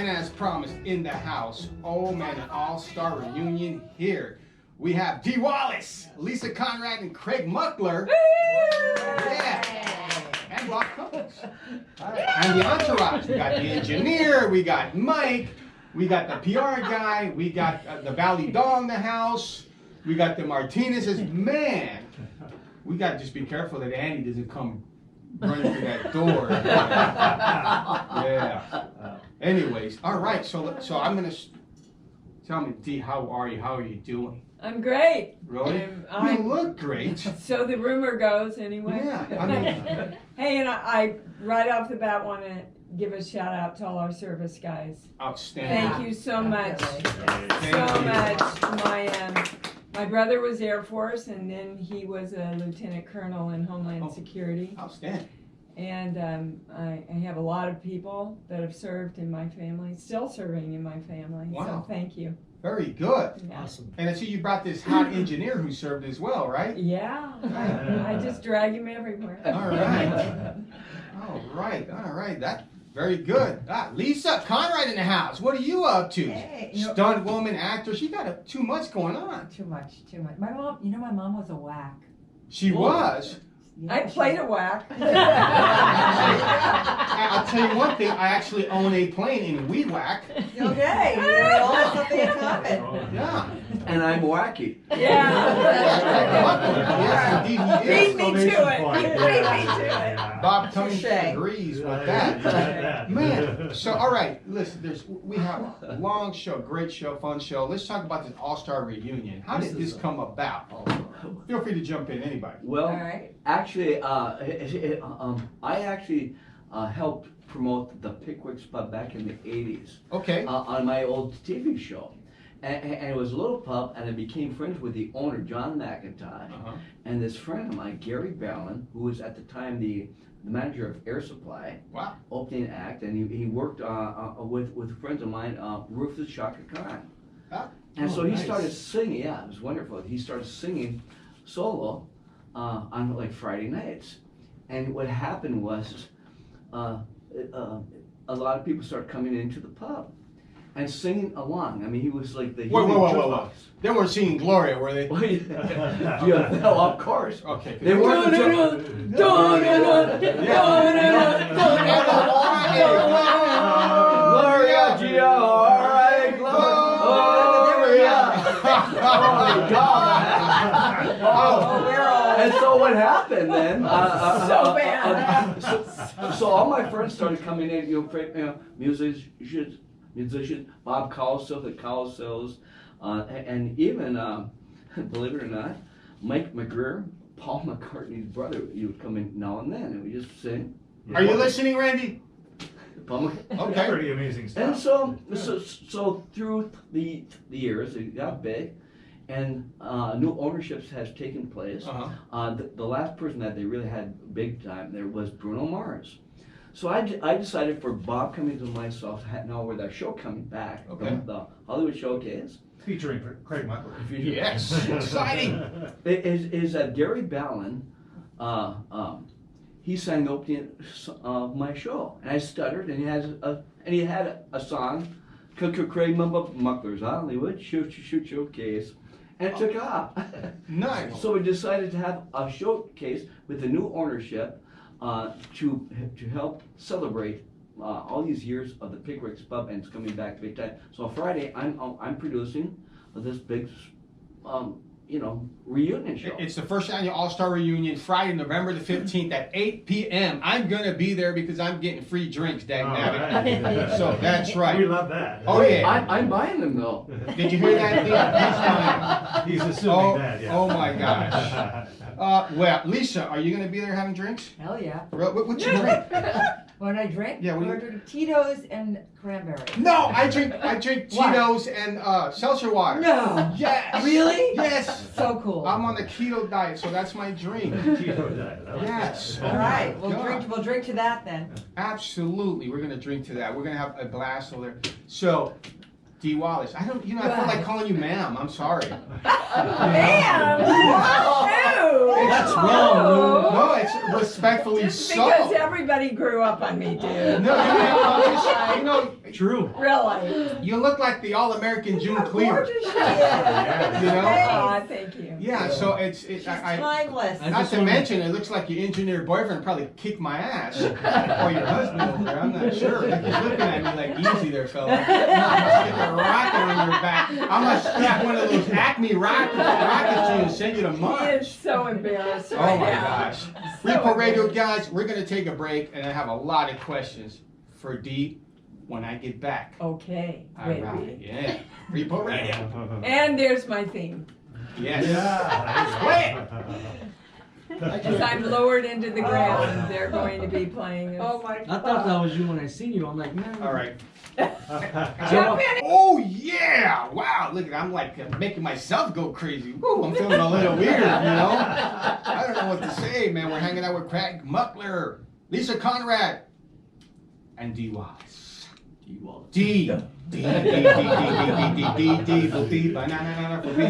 And as promised, in the house, oh man, an all-star reunion here. We have Dee Wallace, Lisa Conrad, and Craig MUCKLER. Yeah. And Bob Cummings. And the entourage. We got the engineer, we got Mike, we got the PR guy, we got the Valley Doll in the house, we got the Martinez's. Man, we got to just be careful that Andy doesn't come running through that door. Yeah. Anyways, all right. So I'm gonna tell me, Dee, how are you? How are you doing? I'm great. Really? You look great. So the rumor goes, anyway. Yeah. I mean, hey, and I right off the bat want to give a shout out to all our service guys. outstanding. Thank you so much. Thank So you. much. My brother was Air Force, and then he was a lieutenant colonel in Homeland Security. Outstanding. And I have a lot of people that have served in my family, still serving in my family. Wow. So thank you. Very good. Yeah. Awesome. And I see you brought this hot engineer who served as well, right? Yeah, I just drag him everywhere. All right. All right. That's very good. Lisa Conrad in the house. What are you up to? Hey, Stunt woman, actor. She got too much going on. Too much. My mom, my mom was a whack. She was. Yeah, I played a whack. I'll tell you one thing. I actually own a plane in WeWhack. Okay, we all have something in common. Yeah. And I'm wacky. Yeah. Yes, indeed he Beat is. me to it. He beat me to it. Bob Cummings Touche. agrees with You that. got that. Man, so all right, listen, we have a long show, great show, fun show. Let's talk about this all-star reunion. How did this come about? Feel free to jump in, anybody. Well, All right. actually, I actually helped promote the Pickwick's Pub back in the 80s Okay. on my old TV show. And it was a little pub, and I became friends with the owner, John McIntyre, and this friend of mine, Gary Ballin, who was at the time the manager of Air Supply, Wow. opening act, and he worked with friends of mine, Rufus Shaka Khan. And so he started singing, yeah, it was wonderful. He started singing solo on like Friday nights. And what happened was a lot of people started coming into the pub and singing along. I mean, he was like the Whoa. They weren't singing Gloria, were they? Yeah, well, of course. Okay. They weren't Gloria, G.L.O.R.I.A, Gloria. Oh my God. And so what happened then? So bad. So all my friends started coming in, musicians, Bob Cowsills at Cowsills, and even, believe it or not, Mike McGreer, Paul McCartney's brother, he would come in now and then, and we just sing. Are you listening, Randy? Okay. Pretty amazing And stuff. so through the years, it got big, and new ownerships has taken place. The last person that they really had big time there was Bruno Mars. So I decided for Bob Cummings and myself, now with our show coming back, the Hollywood Showcase. Featuring Craig MUCKLER. Yes. Exciting. Is that Gary Ballin, he sang the opening of my show, and I stuttered, and he had a song, Craig MUCKLER's Hollywood Showcase, and it took off. Nice. So we decided to have a showcase with the new ownership to help celebrate all these years of the Pickwick's Pub, and it's coming back big time. So on Friday, I'm producing this big, reunion show. It's the first annual All-Star Reunion, Friday, November the 15th at 8 p.m. I'm going to be there because I'm getting free drinks, dagnabbit. Right. So that's right. We love that. Oh, yeah. I'm buying them though. Did you hear that? Yeah. He's assuming that, yeah. Oh my gosh. Well, Lisa, are you going to be there having drinks? Hell yeah. What's your drink? What I drink? Yeah, what do you- Ordered Tito's and cranberry. No, I drink Cheetos and seltzer water. No. Yes. Really? Yes. So cool. I'm on the keto diet, so that's my drink. Keto diet. I like Yes. that. All right, Oh, God. we'll drink to that then. Absolutely, we're gonna drink to that. We're gonna have a blast over there. So, Dee Wallace, I feel like calling you ma'am. I'm sorry. Ma'am! Wow. It's wrong. No, it's respectfully Just so. because everybody grew up on me, dude. No, you know, True. Really. you look like the All-American June You're Cleaver. gorgeous. You know? Aw, thank you. Yeah, so it's She's I timeless. not to mention, it looks like your engineer boyfriend probably kicked my ass. Or your husband over there, I'm not sure. Like he's looking at me like, easy there, fella. I'm gonna stick a rocket on your back. I'm gonna strap one of those Acme rockets to you and send you to He Mars. is so embarrassed Oh right my now. gosh. So Repo Radio embarrassed. guys, we're gonna take a break and I have a lot of questions for Dee when I get back. Okay, All baby. right, yeah. Repo Radio. And there's my theme. Yes. Yeah. As I'm lowered into the ground, they're going to be playing. Oh my I thought that was you when I seen you. I'm like, man. All right. Jump in. Oh yeah! Wow! Look, I'm like making myself go crazy. Woo! I'm feeling a little weird, you know. I don't know what to say, man. We're hanging out with Craig MUCKLER, Lisa CONRAD, and D. Wallace. D. Banana for me.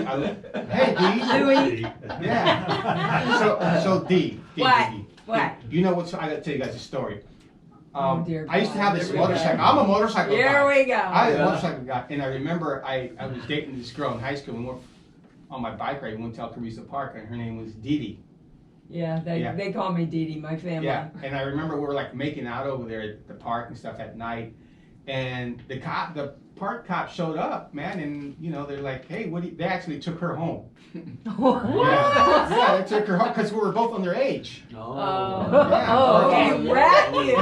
Hey D. Louis. Yeah. So D. What? What? You know what? I gotta tell you guys a story. Oh, dear I used to have God. this Here we go. motorcycle. I'm a motorcycle guy. Here we go. I was a motorcycle guy, and I remember I was dating this girl in high school, and we went on my bike ride. We went to Alcarisa Park, and her name was Dee Dee. Yeah, they call me Dee Dee, my family. Yeah, and I remember we were like making out over there at the park and stuff at night, and the park cop showed up, man, and you know they're like, hey, they actually took her home. Yeah, they took her home because we were both underage. You rat you.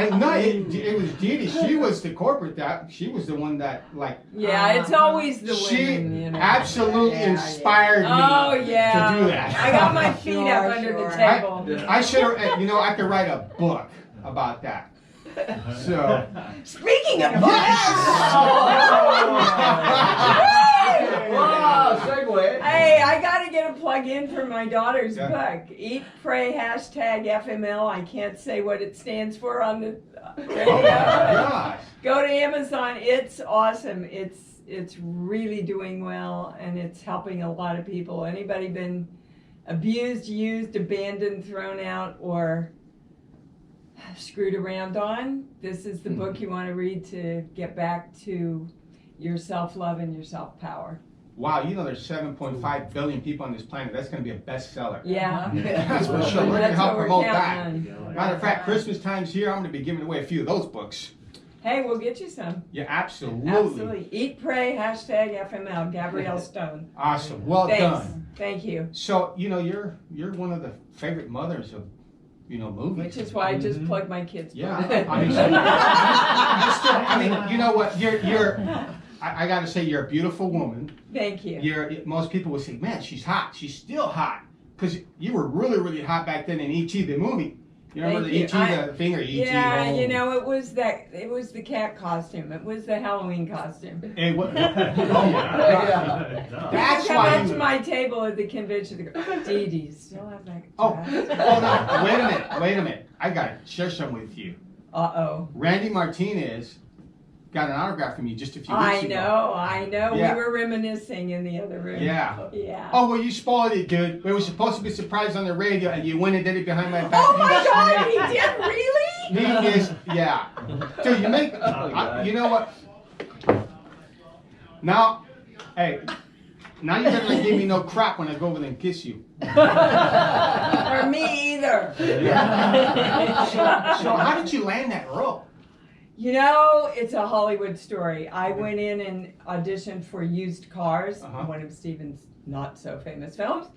And no, it was Dee Dee. She was the corporate. She was the one that like. Yeah, it's always the She women, you know. absolutely inspired me Oh, yeah. to do that. I got my feet up under the table. I should have, you know, I could write a book about that. So. Speaking of Wow, segue. Hey, I gotta get a plug in for my daughter's Yeah. book. Eat, Pray, #FML. I can't say what it stands for on the radio. Oh my gosh. Go to Amazon. It's awesome. It's really doing well, and it's helping a lot of people. Anybody been abused, used, abandoned, thrown out, or screwed around on? This is the book you want to read to get back to your self-love and your self-power. Wow, you know there's 7.5 billion people on this planet. That's going to be a bestseller. Yeah. That's for sure. We're going to That's help what we're promote counting that. on. Matter of fact, Christmas time's here. I'm going to be giving away a few of those books. Hey, we'll get you some. Yeah, absolutely. Absolutely. Eat, Pray, #FML. Gabrielle Stone. Awesome. Well Thanks. done. Thank you. So, you know, you're one of the favorite mothers of, you know, movies. Which is why I just plugged my kids' Yeah, book. I mean, you know what? I got to say, you're a beautiful woman. Thank you. Most people would say, man, she's hot. She's still hot. Because you were really, really hot back then in E.T. the movie. You remember Thank the you. E.T. the finger E.T. Yeah, oh. you know, it was the cat costume. It was the Halloween costume. Hey, what? Oh my God. That's I why come up you. to my table at the convention to go, Dee Dee, still have that Oh, dress?" no, wait a minute. I got to share something with you. Uh-oh. Randy Martinez got an autograph from you just a few weeks ago. I know. Yeah. We were reminiscing in the other room. Yeah. Yeah. Oh, well, you spoiled it, dude. It was supposed to be surprised on the radio, and you went and did it behind my back. Oh my You God, he snake. did really? He is, yeah. Dude, you make, you know what? Now, hey, now you're gonna give me no crap when I go over there and kiss you. Or me either. So how did you land that role? You know, it's a Hollywood story. I went in and auditioned for Used Cars, one of Steven's not so famous films.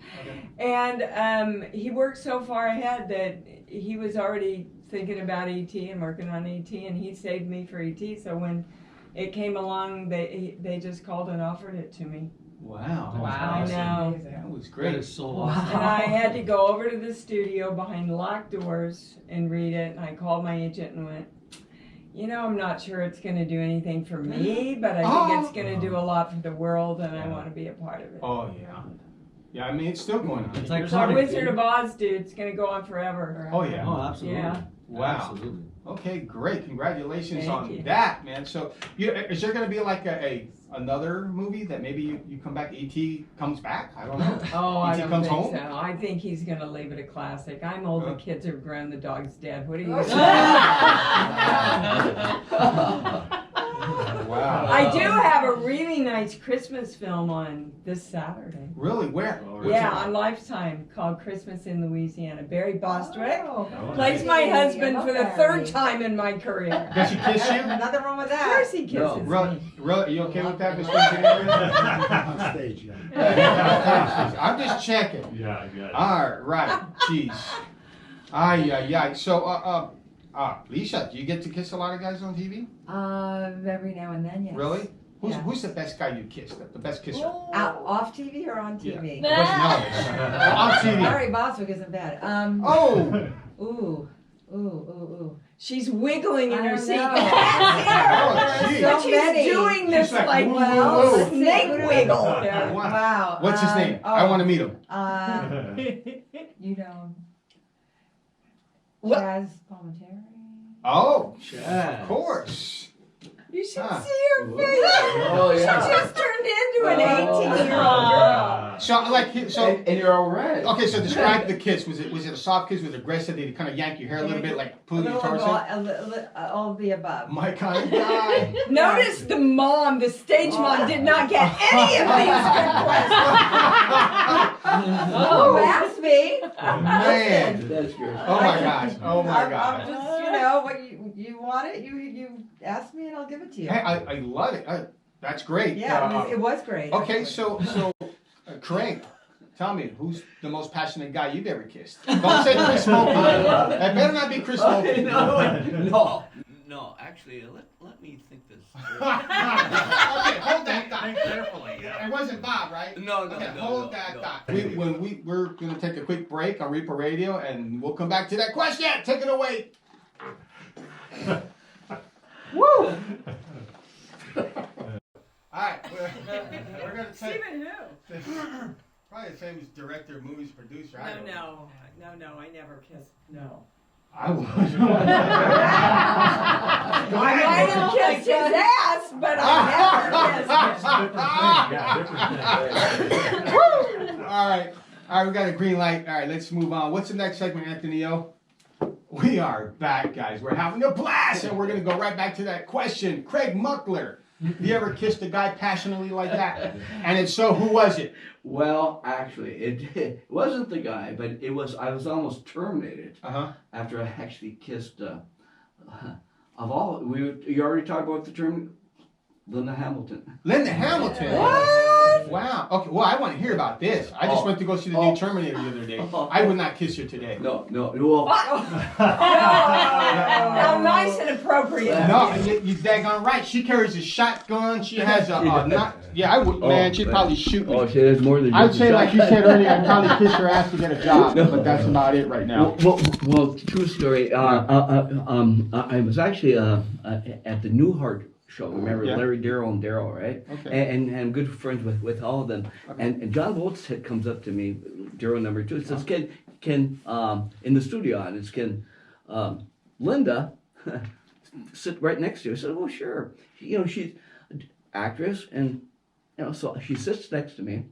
And he worked so far ahead that he was already thinking about E.T. and working on E.T. and he saved me for E.T. So when it came along, they just called and offered it to me. Wow. I know. That was That great. is so awesome. And I had to go over to the studio behind locked doors and read it. And I called my agent and went, you know, I'm not sure it's going to do anything for me, but I think it's going to do a lot for the world, and I want to be a part of it. Oh, yeah. Yeah, I mean, it's still going on. It's like The Wizard of Oz, dude, it's going to go on forever. Oh, yeah. Oh, absolutely. Yeah. Wow. Absolutely. Okay, great. Congratulations Thank on you. that, man. So, is there going to be like a another movie that maybe you come back, E.T. comes back? I don't know. Oh, I E.T. don't comes think home? so. I think he's gonna leave it a classic. I'm old, the kids are grown, the dog's dead. What are you Wow. I do have a really nice Christmas film on this Saturday. Really? Where? Yeah, on Lifetime, called Christmas in Louisiana. Barry Bostwick Oh, plays my husband I love for the Barry. third time in my career. Does she kiss you? Nothing wrong with Of course that. he kisses Really? me. Really? You okay with that, Mr. Engineer? On stage, yeah. I'm just checking. Yeah, yeah. All right. Jeez. Ay. So, Lisa, do you get to kiss a lot of guys on TV? Every now and then, yes. Really? Yeah. Who's the best guy you kissed? The best kisser? Off TV or on TV? Yeah. On TV. Barry Bostwick isn't bad. Oh! Ooh. She's wiggling in I her don't seat. know. You can't see her. Oh, gee. But So she's many. doing this She's like, like, woo, well, woo, woo. snake wiggle. Wow. What's his name? I want to meet him. You know, What? Jazz Palminteri. Oh, Chaz. of course. You should Huh. see her face. Oh, She yeah. just turned into an Oh. 18-year-old girl. So, And you're all right. okay, so describe the kiss. Was it a soft kiss? Was it aggressive? Did he kind of yank your hair a little bit, like pull you towards him? All of the above. My kind of guy. Notice the mom, the stage mom, did not get any of these good questions. Oh, ask me. Man. That's good. Oh my gosh. Oh my I'm gosh. just, what you want it. You ask me and I'll give it to you. Hey, I love it. That's great. Yeah, it was great. Okay, actually. so Craig, tell me, who's the most passionate guy you've ever kissed? Don't say Chris Smokey. That better not be Chris Smokey. No, actually, let me think this. Okay, hold that thought. Think carefully, yeah. It wasn't Bob, right? No, Okay, hold that thought. We're gonna take a quick break on Repo Radio, and we'll come back to that question. Take it away. Woo! All right, we're gonna take Stephen who? probably the famous director, movies producer. I don't know. No, I never kissed. No. I was. I might have kissed his ass, but I never kissed him. Yeah, different thing. All right, we got a green light. All right, let's move on. What's the next segment, Anthony O? We are back, guys. We're having a blast, and we're gonna go right back to that question. Craig Muckler, have you ever kissed a guy passionately like that? And if so, who was it? Well, actually, it wasn't the guy, but I was almost terminated after I actually kissed. You already talked about the term Linda Hamilton. Linda Hamilton. What? Wow. Okay. Well, I want to hear about this. I just went to go see the new Terminator the other day. I would not kiss you today. No. Well, How nice and appropriate. No, you daggone right. She carries a shotgun. She has a not. Yeah, I would. Man, she'd probably shoot me. oh, she has more than. I'd just say, a like you shot. said earlier, I'd probably kiss her ass to get a job, but that's about it right now. Well, true story. I was actually at the Newhart show. Remember Larry, Darryl, and Daryl, right? Okay. And good friends with all of them. Okay. And John Volstead comes up to me, Daryl number 2, and says, "Can in the studio audience, can Linda sit right next to you?" I said, "Well, sure." She's an actress, and so she sits next to me,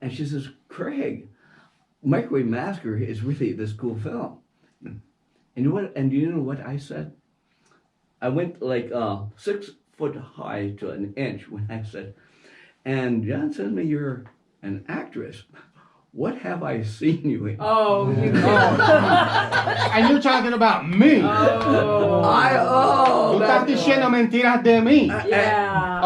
and she says, "Craig, Microwave Massacre is really this cool film." And you know what I said? I went like 6 foot high to an inch when I said, "And John says to me, you're an actress. What have I seen you in?" Oh, you And you're talking about me. Tú estás diciendo mentiras de mí. Yeah.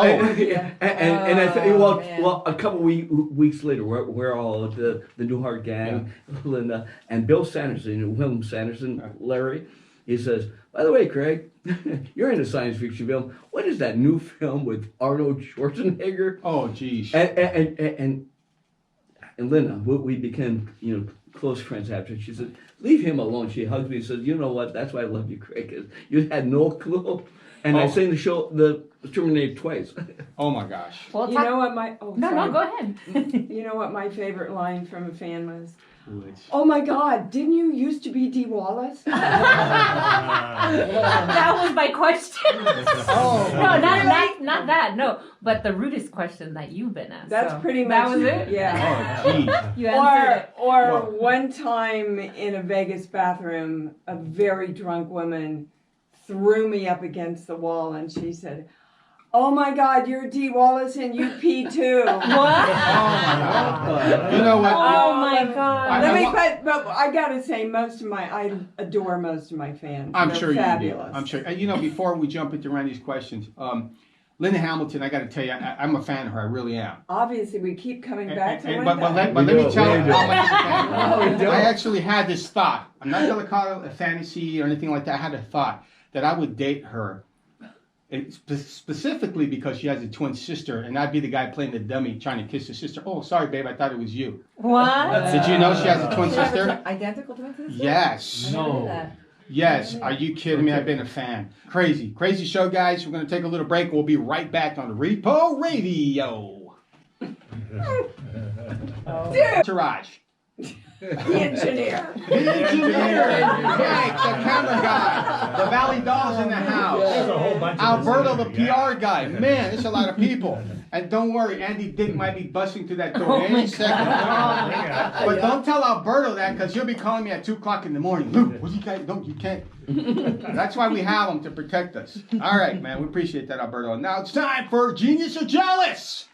And I thought, Oh, man. well, a couple weeks later, we're all at the Newhart gang, Linda, and Bill Sanderson, Willem Sanderson, Larry. He says, "By the way, Craig, you're in a science fiction film. What is that new film with Arnold Schwarzenegger?" Oh, geez. And Linda, we became close friends after. She said, "Leave him alone." She hugged me and said, "You know what? That's why I love you, Craig. 'Cause you had no clue." And I sang the was terminated twice. Oh my gosh. Well, You know what my no, sorry. go ahead. You know what my favorite line from a fan was? Which? Oh my God! Didn't you used to be D. Wallace? That was my question. Oh. No, not that. No, but the rudest question that you've been asked. That's so pretty much that was it. Yeah. Oh, geez. You answered it. Or Well- one time in a Vegas bathroom, a very drunk woman threw me up against the wall and she said, "Oh my God, you're D. Wallace and you pee too." What? You know what? Oh my God. But I gotta say, I adore most of my fans. I'm They're sure fabulous. you do. I'm sure. And, you know, before we jump into Randy's questions, Linda Hamilton, I got to tell you, I'm a fan of her. I really am. Obviously, we keep coming back to But Linda. let me tell you how much of a fan No, we don't. I actually had this thought. I'm not going to call it a fantasy or anything like that. I had a thought that I would date her. Specifically because she has a twin sister, and I'd be the guy playing the dummy trying to kiss his sister. Oh, sorry, babe, I thought it was you. What? Did you know she has a twin sister? Identical twin sister? Yes. No. Yes. Are you kidding me? I've been a fan. Crazy. Crazy show, guys. We're going to take a little break. We'll be right back on Repo Radio. Entourage. The engineer. The engineer. Mike, the camera guy. The Valley Dolls in the house. There's a whole bunch of Alberto, the us in there, yeah. PR guy. Man, there's a lot of people. And don't worry, Andy Dick might be busting through that door any second. Yeah. But don't tell Alberto that because he'll be calling me at 2 o'clock in the morning. Luke, what you guys? No, you can't. That's why we have him to protect us. All right, man. We appreciate that, Alberto. Now it's time for Genius or Jealous.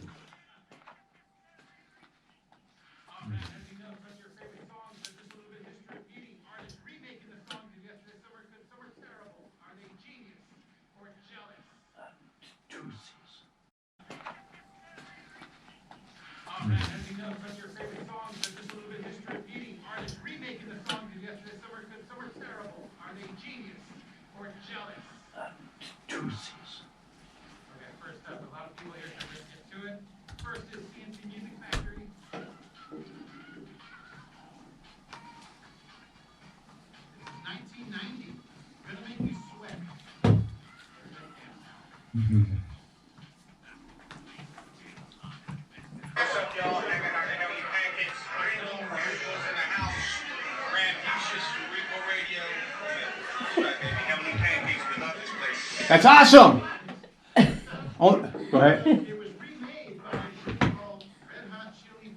What's up, y'all? Hanging out the Heavenly Pancakes. Usuals in the house. Grand Peaches, Repo Radio. That's right, baby. Heavenly Pancakes. We love this place. That's awesome. Oh, go ahead. It was remade by called Red Hot Chili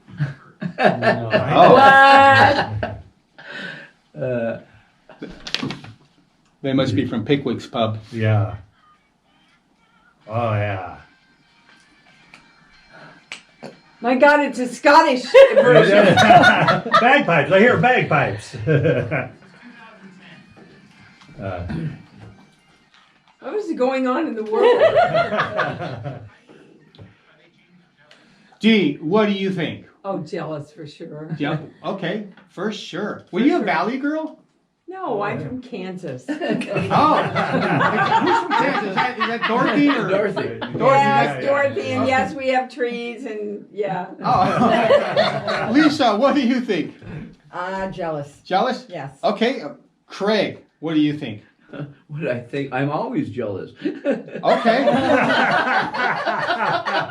Peppers. They must be from Pickwick's Pub. Yeah. Oh, yeah. My God, it's a Scottish version. Bagpipes. I hear bagpipes. What was going on in the world? Dee, what do you think? Oh, jealous for sure. Yeah. Okay, for sure. Were you a Valley girl? No, I'm from Kansas. Oh, who's from Kansas? Is that Dorothy or Dorothy. Yes, yeah. Dorothy, and Okay. yes, we have trees, and yeah. Oh, Lisa, what do you think? Jealous. Jealous? Yes. Okay, Craig, what do you think? What did I think? I'm always jealous. Okay.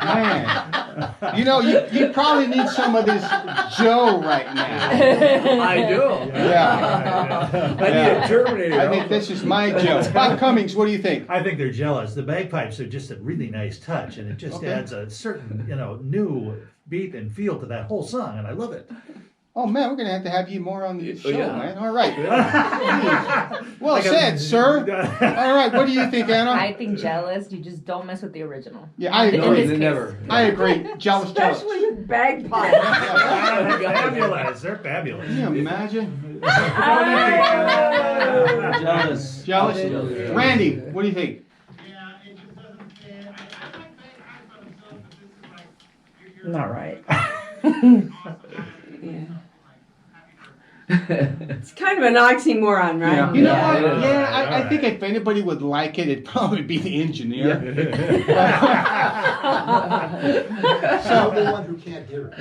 Man, you know, you probably need some of this Joe right now. I do. Yeah. I need a Terminator. I think this is my Joe. Bob Cummings, what do you think? I think they're jealous. The bagpipes are just a really nice touch, and it just Okay. adds a certain, new beat and feel to that whole song, and I love it. Oh man, we're gonna have you more on the show, yeah. man. All right. Well said, sir. All right, what do you think, Anna? I think jealous. You just don't mess with the original. Yeah, I No, agree. they never. I agree. Jealous. Especially with bagpipes. Fabulous. They're fabulous. Can you imagine? Jealous. Jealous. Randy, what do you think? Yeah, it just doesn't fit. I like bagpipes by themselves, but this is like you're Not right. Yeah. It's kind of an oxymoron, right? Yeah. You know Yeah, what? it is. Yeah, I Alright. think if anybody would like it, it'd probably be the engineer. I'm the one who can't hear it.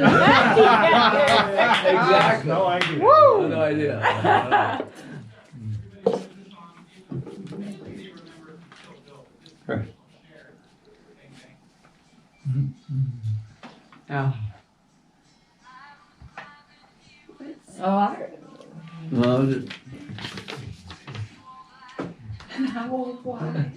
Exactly. No idea. No idea. Yeah. Well, How old was I?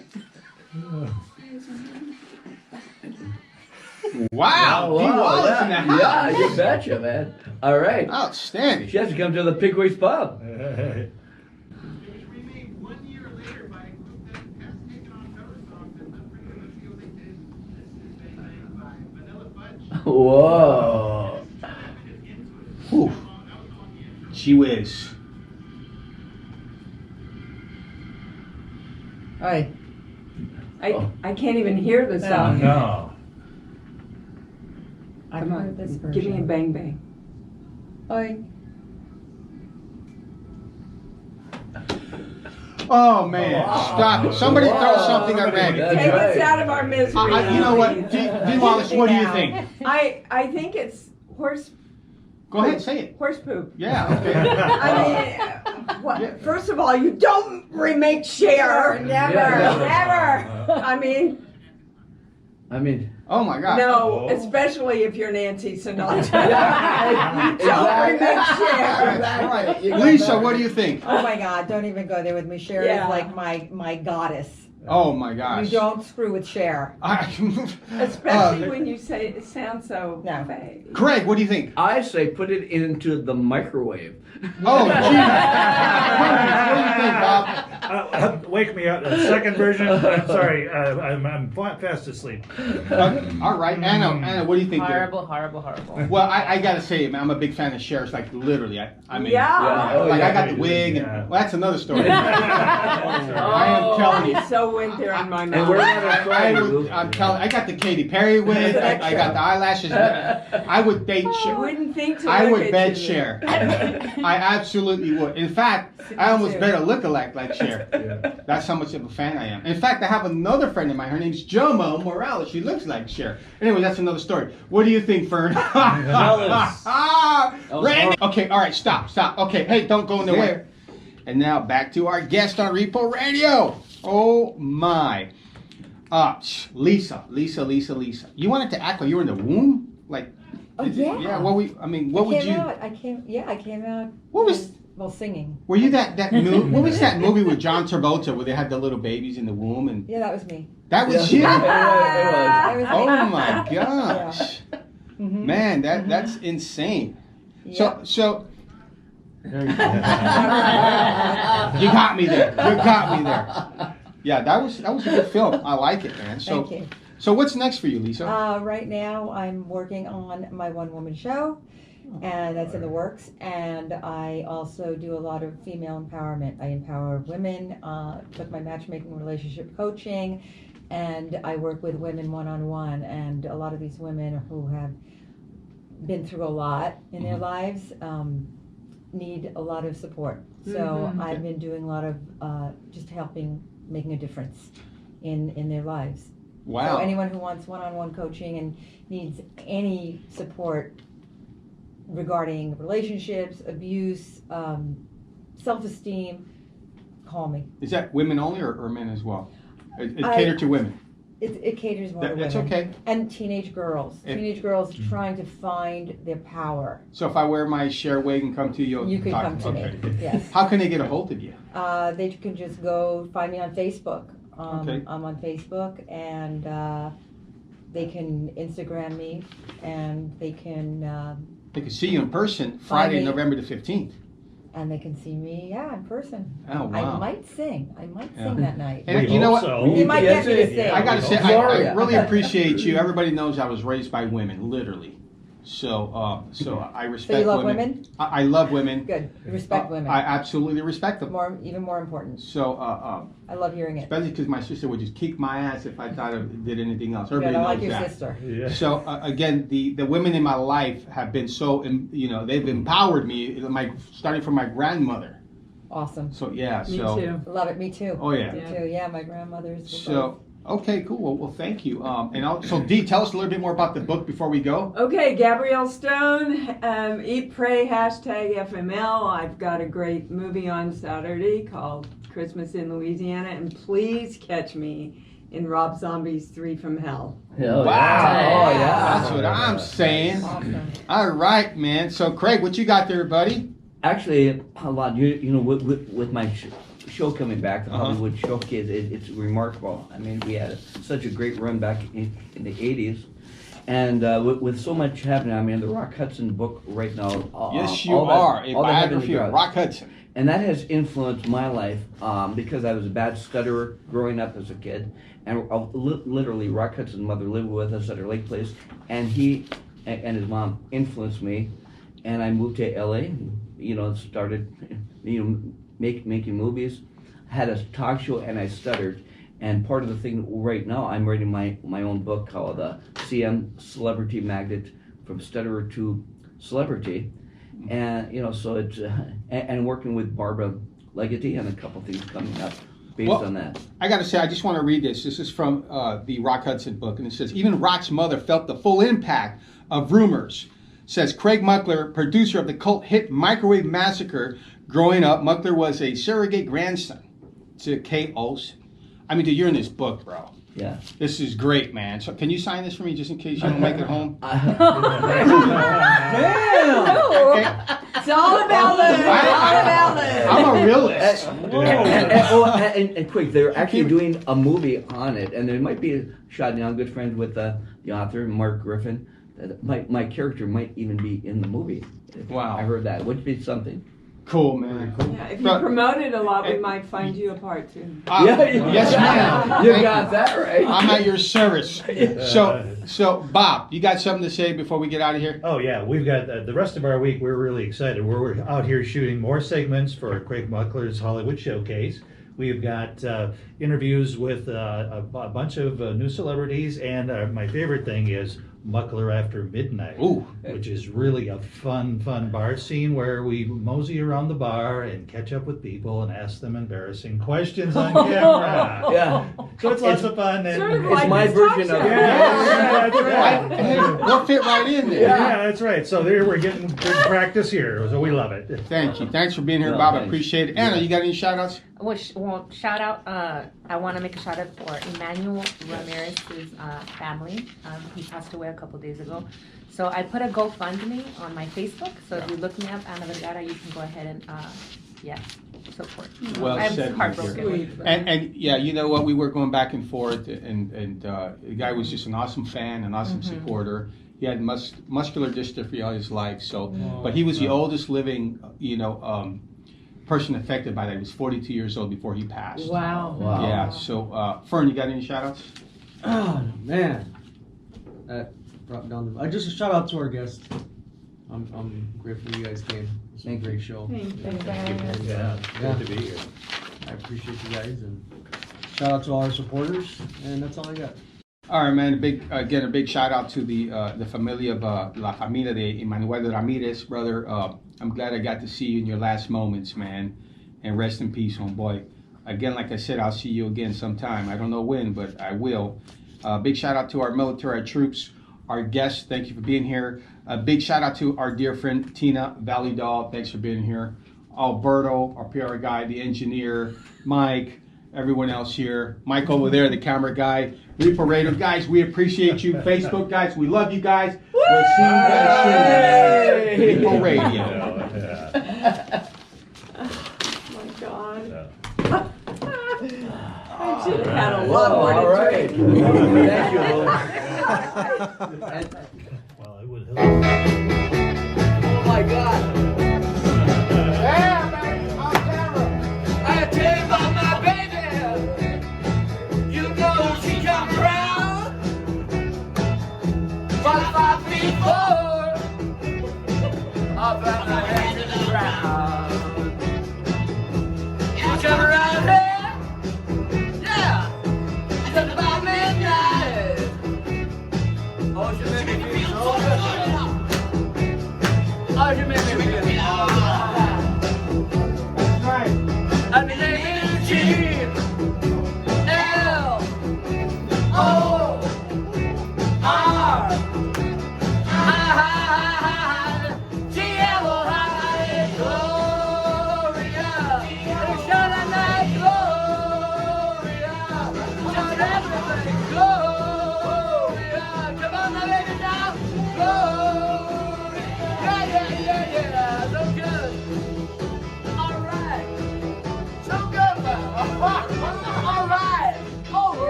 Wow, D. Wallace in the house. Yeah, you betcha, man. All right. Outstanding. She has to come to the Pigways Pub. It was remade 1 year later by a group that has taken on other songs and let's see what they did. This is Bang Bang by Vanilla Fudge. Whoa. Whew. Gee whiz. Oi. I can't even hear the song. No. I've Come on, heard this version. give me a bang bang. Oi. Oh man, stop it. Somebody throw something at Randy. That's Take us right. out of our misery. You know what, D. Wallace, what do you think? I think it's horse Go ahead, say it. horse poop. Yeah, okay. I mean, what, first of all, you don't remake Cher. Never, Yeah, never. I mean, Oh my God. no, especially if you're Nancy Sinatra. Don't remake Cher. That's right. Lisa, what do you think? Oh my God, don't even go there with me. Cher Yeah. is like my goddess. Oh my gosh. You don't screw with Cher. Especially when you say it sounds so No. fake. Craig, what do you think? I say put it into the microwave. Oh, gee. What do you think, Bob? Wake me up. The second version. I'm sorry. I'm fast asleep. All right, Anna, what do you think? there? Horrible. Well, I gotta say, man, I'm a big fan of Cher's. Like literally, I mean, Yeah. Oh, like yeah. I got the wig, and Yeah. well, that's another story. I am telling you. I so went there in my And we're mind. not afraid. I'm telling. I got the Katy Perry wig. I got the eyelashes. I would date You Cher. wouldn't think to I look would at bed you. Cher. I absolutely would. In fact, I almost better look alike like Cher. That's how much of a fan I am. In fact, I have another friend of mine. Her name's Jomo Morales. She looks like Cher. Anyway, that's another story. What do you think, Fern? Randy. Okay, all right, stop. Okay, hey, don't go nowhere. And now back to our guest on Repo Radio. Oh my. Lisa. You wanted to act like you were in the womb? Like, Oh, yeah. Yeah, what would you? I came out. What was- Well, singing. Were you that movie? What was that movie with John Travolta where they had the little babies in the womb and Yeah, that was me. that was you? That was me. Oh my gosh, Mhm. man, that's insane. Yeah. So you got me there. Yeah, that was a good film. I like it, man. So Thank you. so what's next for you, Lisa? Right now, I'm working on my one-woman show, and that's in the works. And I also do a lot of female empowerment. I empower women, with my matchmaking, relationship coaching, and I work with women one-on-one. And a lot of these women who have been through a lot in their lives need a lot of support. So I've been doing a lot of just helping, making a difference in their lives. Wow. So anyone who wants one-on-one coaching and needs any support regarding relationships, abuse, self-esteem, call me. Is that women only or men as well? It I- catered to women. It caters more to women. That's okay. And teenage girls. Teenage girls trying to find their power. So if I wear my Cher wig and come to you, You can talk- come to me. okay. Yes. How can they get a hold of you? They can just go find me on Facebook. Okay. I'm on Facebook, and they can Instagram me, and they can see you in person Friday, me. November the 15th. and they can see me, in person. Oh, wow. I might sing Yeah. that night. And We you know hope what? so. You might get me to Yes, sing. I gotta say, I Gloria. really appreciate you. Everybody knows I was raised by women, literally. So I respect So you love women? I love women. Good. You respect women. I absolutely respect them. Even more important. So, I love hearing it. especially because my sister would just kick my ass if I thought I did anything else. Good, Everybody I knows like your that. sister. Yeah. So again, the women in my life have been so, they've empowered me. Starting from my grandmother. Awesome. So yeah. Me so too. Love it. Me too. oh yeah. Me too. Yeah, my grandmother's. So okay, cool. Well, thank you. So Dee, tell us a little bit more about the book before we go. Okay, Gabrielle Stone, Eat, Pray, #FML. I've got a great movie on Saturday called Christmas in Louisiana, and please catch me in Rob Zombie's 3 from Hell. Oh, Wow. yeah. Oh, yeah. That's what I'm saying. Awesome. All right, man. So, Craig, what you got there, buddy? Actually, a lot. You know, with my show coming back, the Hollywood Showcase, it's remarkable. I mean, we had such a great run back in the '80s, and with so much happening. I mean, the Rock Hudson book right now. Yes, you all that- are. A all that happened biography in the of crowd. Rock Hudson. And that has influenced my life because I was a bad stutterer growing up as a kid. And literally, Rock Hudson's mother lived with us at her lake place. And he and his mom influenced me. And I moved to LA, you know, started, you know, making movies. Had a talk show and I stuttered. And part of the thing right now, I'm writing my own book called CM Celebrity Magnet from Stutterer to Celebrity. And you know, so it's and working with Barbara Legaty and a couple things coming up based on that. I got to say, I just want to read this. This is from the Rock Hudson book, and it says, even Rock's mother felt the full impact of rumors. Says Craig Muckler, producer of the cult hit Microwave Massacre. Growing up, Muckler was a surrogate grandson to Kate Olsen. I mean, dude, you're in this book, bro. Yeah. This is great, man. So can you sign this for me just in case you don't make it home? Damn! It's all about this. All about this. I'm a realist. And quick, they're actually doing a movie on it, and there might be a shot now. I'm good friends with the author, Mark Griffin. My character might even be in the movie. Wow. I heard that. Would be something. Cool, man. Yeah, if you promote it a lot, we might find you a part too. Yes, ma'am. You got that right. I'm at your service. So, Bob, you got something to say before we get out of here? Oh yeah, we've got the rest of our week. We're really excited. We're out here shooting more segments for Craig Muckler's Hollywood Showcase. We've got interviews with a bunch of new celebrities, and my favorite thing is Muckler After Midnight, which is really a fun bar scene where we mosey around the bar and catch up with people and ask them embarrassing questions on camera. Yeah. So it's lots of fun. And Sort of It's like my this version talk of show. yeah, that's right. Hey, we'll fit right in there. Yeah, that's right. So there we're getting good practice here. So we love it. Thank you. Thanks for being here, No, Bob. I thanks. appreciate it. Anna, you got any shout outs? Well, shout out. I want to make a shout out for Emmanuel Ramirez's family. He passed away a couple days ago. So I put a GoFundMe on my Facebook. So if you look me up, Ana Vergara, you can go ahead and support. Well I'm said, heartbroken. And yeah, you know what? We were going back and forth, and the guy was just an awesome fan, an awesome supporter. He had muscular dystrophy all his life, but he was the oldest living, person affected by that. He was 42 years old before he passed. Wow. Yeah. So, Fern, you got any shout outs? Oh man, that brought down the. Just a shout out to our guest. I'm grateful you guys came. It's a great show. Yeah, good to be here. I appreciate you guys, and shout out to all our supporters. And that's all I got. All right, man. A big shout out to the familia of La Familia de Emmanuel Ramirez, brother. I'm glad I got to see you in your last moments, man. And rest in peace, homeboy. Again, like I said, I'll see you again sometime. I don't know when, but I will. Big shout out to our military, our troops, our guests. Thank you for being here. A big shout out to our dear friend Tina Valley Doll. Thanks for being here. Alberto, our PR guy, the engineer, Mike, everyone else here. Mike over there, the camera guy. Repo Radio, guys, we appreciate you. Facebook, guys, we love you guys. We'll see you guys soon. Repo Radio. Oh my God. I should have had a lot more to All right. drink. Thank you, Lou. Well, I would. Oh my God. Yeah, man, on camera. I tell you about my baby. You know she comes around 5 feet 4. Up at my head to the ground. You come around here, yeah. It's about midnight. Oh, she made me feel so good. Oh, she made me feel so good. That's right. I'm in a G.L.O.R.I.A. G.L.O.R.I.A. Gloria. Shout out night, Gloria. Shout everybody, Gloria. yeah.